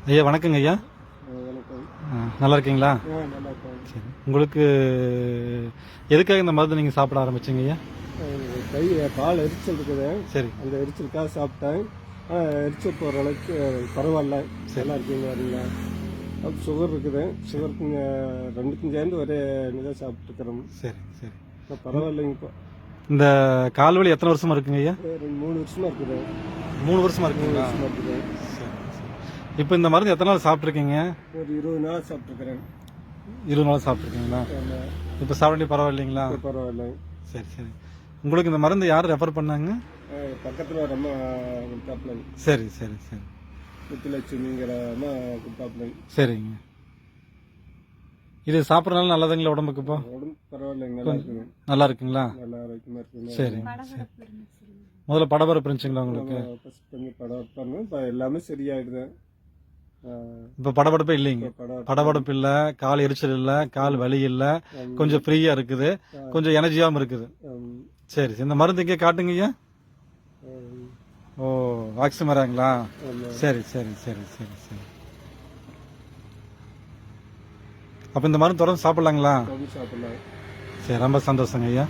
ஐயா வணக்கங்க ஐயா. வணக்கம். நல்லா இருக்கீங்களா? நல்லா இருக்கேன். சரி, உங்களுக்கு எதுக்காக இந்த மருந்து நீங்கள் சாப்பிட ஆரம்பிச்சிங்க ஐயா? கை கால் எரிச்சல் இருக்குது. சரி. அந்த எரிச்சலுக்காக சாப்பிட்டேன். எரிச்சல் போகிற அளவுக்கு பரவாயில்ல. நல்லா இருக்கீங்க வரீங்க. அப்போ சுகர் இருக்குது. சுகருக்கு ரெண்டுக்கும் சேர்ந்து ஒரே இதாக சாப்பிட்டுக்கிறோம். சரி சரி. இப்போ பரவாயில்லைங்க. இப்போ இந்த கால் வலி எத்தனை வருஷமா இருக்குங்க ஐயா? 3 வருஷமா இருக்குது. 3 வருஷமா இருக்குங்களா? வருஷமா இருக்குது. சரி சரி. இப்போ இந்த மருந்து எத்தனை நாள் சாப்பிட்ருக்கீங்க? ஒரு 20 நாள் சாப்பிட்டுக்கிறேன். 20 நாள் சாப்பிட்ருக்கீங்களா? இப்போ சாப்பிட பரவாயில்லைங்களா? பரவாயில்ல. சரி சரி. உங்களுக்கு இந்த மருந்து யார் ரெஃபர் பண்ணாங்க? பக்கத்தில் ஒரு அம்மா கொடுத்தாப்புல. சரி சரி சரி. முத்துலட்சுமிங்கிற அம்மா கொடுத்தாப்புல. சரிங்க. இது சாப்பிட்றதுனால நல்லதுங்களா உடம்புக்கு? இப்போ உடம்பு பரவாயில்லைங்க. நல்லா இருக்குது. நல்லா இருக்குங்களா? நல்லா ஆரோக்கியமாக இருக்குது. சரி சரி. முதல்ல படபரப்பு இருந்துச்சுங்களா உங்களுக்கு? கொஞ்சம் படபடப்பாங்க. இப்போ எல்லாமே சரியாயிடுது. இப்போ படபடப்பே இல்லைங்க? படபடப்பு இல்லை, கால் எரிச்சல் இல்லை, கால் வலி இல்லை, கொஞ்சம் ஃப்ரீயா இருக்குது, கொஞ்சம் எனர்ஜியாகவும் இருக்குது. சரி, இந்த மருந்து இங்கே காட்டுங்க ஐயா. ஓ, ஆக்சிமராங்களா? சரி சரி சரி சரி சரி. அப்போ இந்த மருந்து தொடர்ந்து சாப்பிடலாங்களா? சாப்பிடலாம். சரி, ரொம்ப சந்தோஷங்க ஐயா.